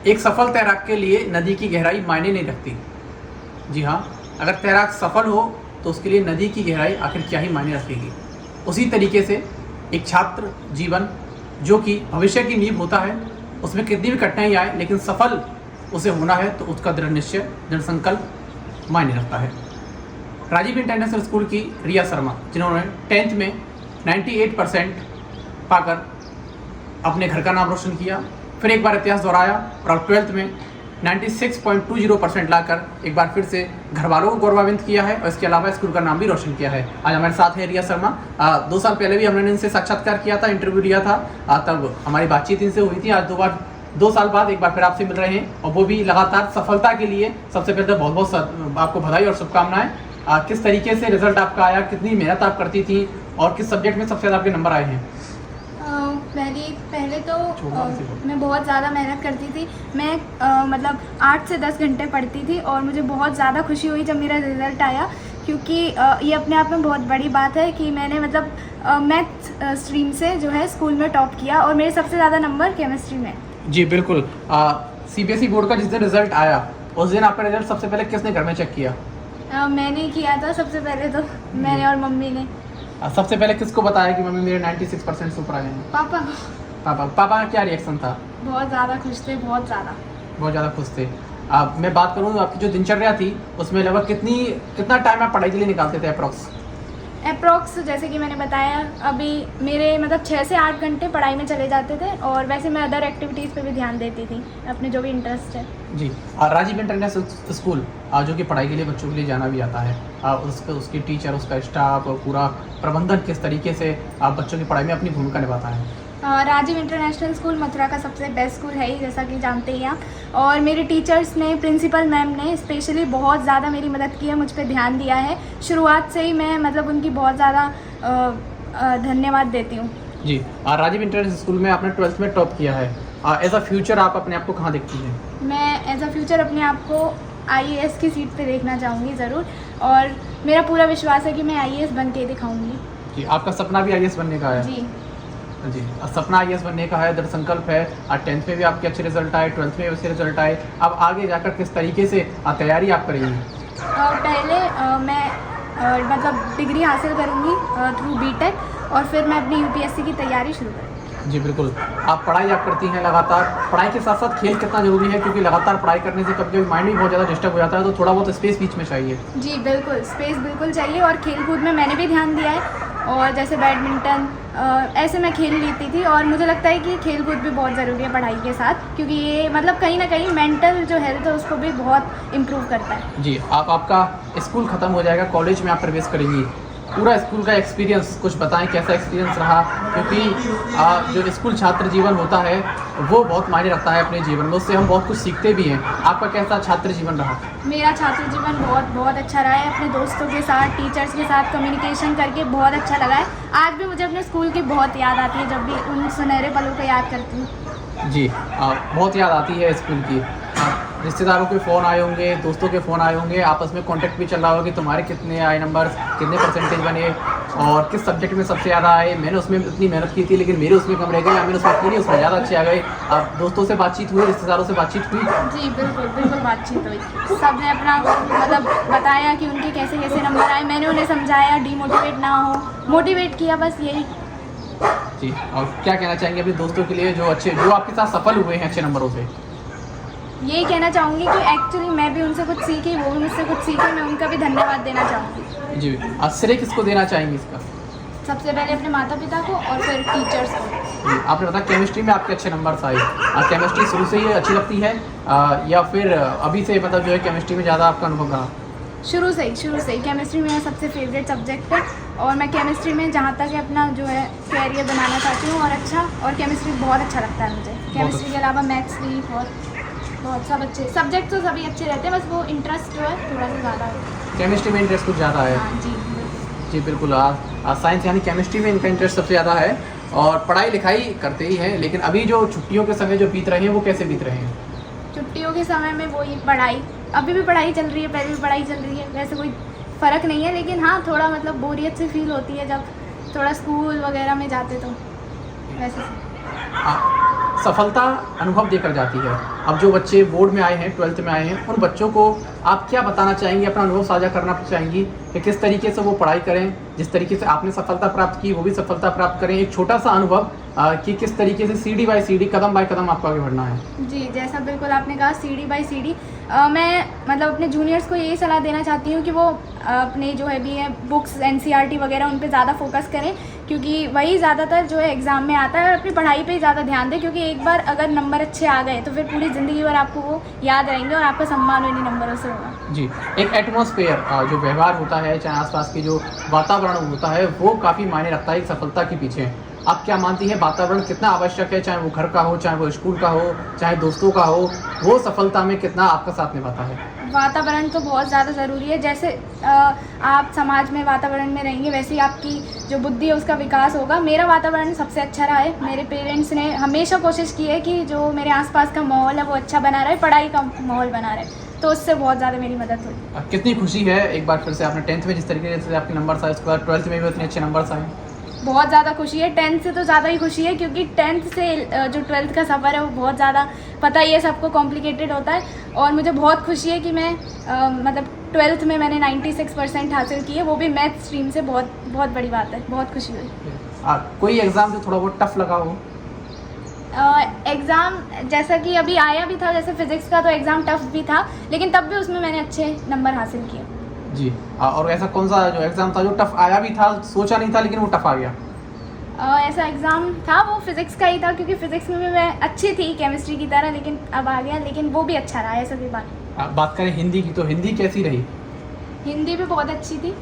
एक सफल तैराक के लिए नदी की गहराई मायने नहीं रखती। जी हाँ, अगर तैराक सफल हो तो उसके लिए नदी की गहराई आखिर क्या ही मायने रखेगी। उसी तरीके से एक छात्र जीवन जो कि भविष्य की नींव होता है, उसमें कितनी भी कठिनाई आए लेकिन सफल उसे होना है तो उसका दृढ़ निश्चय, दृढ़ संकल्प मायने रखता है। राजीव इंटरनेशनल स्कूल की रिया शर्मा, जिन्होंने 10th में 98% पाकर अपने घर का नाम रोशन किया, फिर एक बार इतिहास दोहराया और 12th में 96.20% लाकर एक बार फिर से घर वालों को गौरवान्वित किया है और इसके अलावा स्कूल का नाम भी रोशन किया है। आज हमारे साथ है रिया शर्मा। 2 साल पहले भी हमने इनसे साक्षात्कार किया था, इंटरव्यू लिया था, तब हमारी बातचीत इनसे हुई थी। आज 2 साल बाद एक बार फिर आपसे मिल रहे हैं और वो भी लगातार सफलता के लिए। सबसे पहले तो बहुत बहुत आपको बधाई और शुभकामनाएं। किस तरीके से रिजल्ट आपका आया, कितनी मेहनत आप करती थी और किस सब्जेक्ट में सबसे ज़्यादा आपके नंबर आए हैं? पहले तो मैं बहुत ज़्यादा मेहनत करती थी। मैं मतलब 8 से 10 घंटे पढ़ती थी और मुझे बहुत ज़्यादा खुशी हुई जब मेरा रिज़ल्ट आया, क्योंकि ये अपने आप में बहुत बड़ी बात है कि मैंने मतलब मैथ स्ट्रीम से जो है स्कूल में टॉप किया और मेरे सबसे ज़्यादा नंबर केमिस्ट्री में। जी बिल्कुल। CBSE बोर्ड का जिस दिन रिजल्ट आया उस दिन आपका रिजल्ट सबसे पहले किसने घर में चेक किया? मैंने किया था सबसे पहले तो, मैंने और मम्मी ने। सबसे पहले किसको बताया कि मम्मी मेरे 96% से ऊपर आए हैं? पापा। पापा का क्या रिएक्शन था? बहुत ज़्यादा खुश थे, बहुत ज़्यादा खुश थे। मैं बात करूँ तो आपकी जो दिनचर्या थी उसमें लगभग कितना टाइम आप पढ़ाई के लिए निकालते थे अप्रॉक्स? जैसे कि मैंने बताया अभी, मेरे मतलब 6 से 8 घंटे पढ़ाई में चले जाते थे और वैसे मैं अदर एक्टिविटीज़ पे भी ध्यान देती थी, अपने जो भी इंटरेस्ट है। जी। राजीव इंटरनेशनल स्कूल जो कि पढ़ाई के लिए बच्चों के लिए जाना भी आता है, उसके टीचर, उसका स्टाफ, पूरा प्रबंधन किस तरीके से बच्चों की पढ़ाई में अपनी भूमिका निभाता है? राजीव इंटरनेशनल स्कूल मथुरा का सबसे बेस्ट स्कूल है ही, जैसा कि जानते ही आप। और मेरे टीचर्स ने, प्रिंसिपल मैम ने स्पेशली बहुत ज़्यादा मेरी मदद की है, मुझ पर ध्यान दिया है। शुरुआत से ही मैं मतलब उनकी बहुत ज़्यादा धन्यवाद देती हूँ। जी। राजीव इंटरनेशनल स्कूल में आपने 12th में टॉप किया है। एज अ फ्यूचर आप अपने आप को कहाँ देखती हैं? मैं एज अ फ्यूचर अपने आप को IAS की सीट पे देखना चाहूँगी ज़रूर, और मेरा पूरा विश्वास है कि मैं IAS बन के दिखाऊँगी। जी। आपका सपना भी IAS बनने का है? जी जी। सपना IAS बनने का है, दृढ़ संकल्प है। 10th में भी आपके अच्छे रिजल्ट आए, 12th में भी अच्छे रिजल्ट आए। अब आगे जाकर किस तरीके से तैयारी आप करेंगी? पहले मैं मतलब डिग्री हासिल करूँगी थ्रू BTech और फिर मैं अपनी UPSC की तैयारी शुरू करूँगी। जी बिल्कुल। आप पढ़ाई आप करती हैं लगातार, पढ़ाई के साथ साथ खेल कितना ज़रूरी है, क्योंकि लगातार पढ़ाई करने से कभी कभी माइंड भी बहुत ज़्यादा डिस्टर्ब हो जाता है, तो थोड़ा बहुत स्पेस बीच में चाहिए। जी बिल्कुल, स्पेस बिल्कुल चाहिए और खेल कूद में मैंने भी ध्यान दिया है। और जैसे बैडमिंटन ऐसे मैं खेल लेती थी और मुझे लगता है कि खेल कूद भी बहुत ज़रूरी है पढ़ाई के साथ, क्योंकि ये मतलब कहीं ना कहीं मेंटल जो हेल्थ है उसको भी बहुत इम्प्रूव करता है। जी। आपका स्कूल ख़त्म हो जाएगा, कॉलेज में आप प्रवेश करेंगी, पूरा स्कूल का एक्सपीरियंस कुछ बताएं, कैसा एक्सपीरियंस रहा? क्योंकि जो स्कूल छात्र जीवन होता है वो बहुत मायने रखता है अपने जीवन में, उससे हम बहुत कुछ सीखते भी हैं। आपका कैसा छात्र जीवन रहा? मेरा छात्र जीवन बहुत अच्छा रहा है। अपने दोस्तों के साथ, टीचर्स के साथ कम्युनिकेशन करके बहुत अच्छा लगा है। आज भी मुझे अपने स्कूल की बहुत याद आती है, जब भी उन सुनहरे पलों को याद करती हूँ। जी। बहुत याद आती है स्कूल की। रिश्तेदारों के फ़ोन आए होंगे, दोस्तों के फ़ोन आए होंगे, आपस में कांटेक्ट भी चल रहा होगा कि तुम्हारे कितने आए नंबर, कितने परसेंटेज बने और किस सब्जेक्ट में सबसे ज़्यादा आए। मैंने उसमें इतनी मेहनत की थी लेकिन मेरे उसमें कम रह गए, या मैंने उसमें पूरी उसमें ज़्यादा अच्छे आ गए। आप दोस्तों से बातचीत हुई, रिश्तेदारों से बातचीत हुई? जी बिल्कुल बातचीत हुई। सब ने अपना मतलब बताया कि उनके कैसे कैसे नंबर आए, मैंने उन्हें समझाया, डीमोटिवेट ना हो, मोटिवेट किया, बस यही। जी। और क्या कहना चाहेंगे अपने दोस्तों के लिए जो आपके साथ सफल हुए हैं अच्छे नंबरों से? यही कहना चाहूँगी कि एक्चुअली मैं भी उनसे कुछ सीखी, वो भी मुझसे कुछ सीखे, मैं उनका भी धन्यवाद देना चाहूँगी। जी। श्रेय किसको देना चाहेंगी इसका? सबसे पहले अपने माता पिता को और फिर टीचर्स को। आपने बताया केमिस्ट्री में आपके अच्छे नंबर आए। केमिस्ट्री शुरू से ही अच्छी लगती है या फिर अभी से मतलब जो है केमिस्ट्री में ज़्यादा आपका अनुभव रहा? शुरू से ही केमिस्ट्री मेरा सबसे फेवरेट सब्जेक्ट है और मैं केमिस्ट्री में जहाँ तक अपना जो है कैरियर बनाना चाहती हूँ और केमिस्ट्री बहुत अच्छा लगता है मुझे। केमिस्ट्री के अलावा मैथ्स भी बहुत सब अच्छे सब्जेक्ट तो सभी अच्छे रहते हैं, बस वो इंटरेस्ट जो है थोड़ा सा ज़्यादा है। केमिस्ट्री में इंटरेस्ट कुछ ज़्यादा है? हाँ जी बिल्कुल। साइंस यानी केमिस्ट्री में इनका इंटरेस्ट सबसे ज़्यादा है और पढ़ाई लिखाई करते ही हैं, लेकिन अभी जो छुट्टियों के समय जो बीत रहे हैं वो कैसे बीत रहे हैं? छुट्टियों के समय में वही पढ़ाई, अभी भी पढ़ाई चल रही है, पहले भी पढ़ाई चल रही है, वैसे कोई फ़र्क नहीं है, लेकिन हाँ थोड़ा मतलब बोरियत से फील होती है जब थोड़ा स्कूल वगैरह में जाते तो वैसे से। सफलता अनुभव देकर जाती है। अब जो बच्चे बोर्ड में आए हैं, 12th में आए हैं, उन बच्चों को आप क्या बताना चाहेंगी, अपना अनुभव साझा करना चाहेंगी कि किस तरीके से वो पढ़ाई करें, जिस तरीके से आपने सफलता प्राप्त की वो भी सफलता प्राप्त करें। एक छोटा सा अनुभव कि किस तरीके से सीढ़ी बाय सीढ़ी, कदम बाय कदम आपको आगे बढ़ना है। जी, जैसा बिल्कुल आपने कहा सीढ़ी बाय सीढ़ी, मैं मतलब अपने जूनियर्स को यही सलाह देना चाहती हूँ कि वो अपने जो है भी है बुक्स एनसीईआरटी वगैरह उन पे ज़्यादा फोकस करें, क्योंकि वही ज़्यादातर जो है एग्ज़ाम में आता है, और अपनी पढ़ाई पे ही ज़्यादा ध्यान दें, क्योंकि एक बार अगर नंबर अच्छे आ गए तो फिर पूरी ज़िंदगी भर आपको वो याद रहेंगे और आपका सम्मान उन्हीं नंबरों से होगा। जी, एक एटमॉस्फेयर जो व्यवहार होता है, चाहे आसपास की जो वातावरण होता है, वो काफ़ी मायने रखता है एक सफलता के पीछे। आप क्या मानती हैं, वातावरण कितना आवश्यक है, चाहे वो घर का हो, चाहे वो स्कूल का हो, चाहे दोस्तों का हो, वो सफलता में कितना आपका साथ निभाता है? वातावरण तो बहुत ज़्यादा ज़रूरी है। जैसे आप समाज में वातावरण में रहेंगे, वैसे ही आपकी जो बुद्धि है उसका विकास होगा। मेरा वातावरण सबसे अच्छा रहा है। मेरे पेरेंट्स ने हमेशा कोशिश की है कि जो मेरे आसपास का माहौल है वो अच्छा बना रहे, पढ़ाई का माहौल बना रहे, तो उससे बहुत ज़्यादा मेरी मदद हुई। कितनी खुशी है एक बार फिर से आपने 10th में जिस तरीके से आपके नंबर आए, उसके बाद 12th में भी उतने अच्छे नंबर आए? बहुत ज़्यादा खुशी है, 10th से तो ज़्यादा ही खुशी है, क्योंकि 10th से जो 12th का सफ़र है वो बहुत ज़्यादा, पता ही है सबको, कॉम्प्लिकेटेड होता है। और मुझे बहुत खुशी है कि मैं मतलब 12th में मैंने 96% हासिल की है, वो भी मैथ स्ट्रीम से। बहुत बहुत बड़ी बात है, बहुत खुशी हुई। कोई एग्ज़ाम जो थोड़ा बहुत टफ लगा हो? एग्ज़ाम जैसा कि अभी आया भी था, जैसे फिज़िक्स का, तो एग्ज़ाम टफ भी था, लेकिन तब भी उसमें मैंने अच्छे नंबर हासिल किए। जी, और ऐसा कौन सा जो एग्ज़ाम था जो टफ आया भी था, सोचा नहीं था लेकिन वो टफ आ गया? ऐसा एग्ज़ाम था, वो फिज़िक्स का ही था, क्योंकि फ़िज़िक्स में भी मैं अच्छी थी केमिस्ट्री की तरह, लेकिन अब आ गया, लेकिन वो भी अच्छा रहा, ऐसा भी बात करें हिंदी की, तो हिंदी कैसी रही? हिंदी भी बहुत अच्छी थी।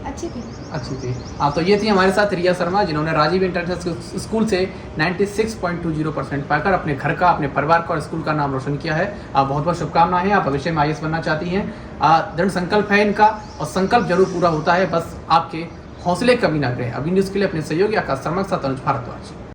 अच्छी थी। हाँ, तो ये थी हमारे साथ रिया शर्मा, जिन्होंने राजीव इंटरनेशनल स्कूल से 96.20% पाकर अपने घर का, अपने परिवार का और स्कूल का नाम रोशन किया है। बहुत बहुत शुभकामनाएं हैं। आप भविष्य में IAS बनना चाहती हैं, दृढ़ संकल्प है इनका, और संकल्प जरूर पूरा होता है, बस आपके हौसले कभी ना करें। अभी न्यूज़ के लिए अपने सहयोगी आकाश शर्मा के साथ अनुज भारद्वाज।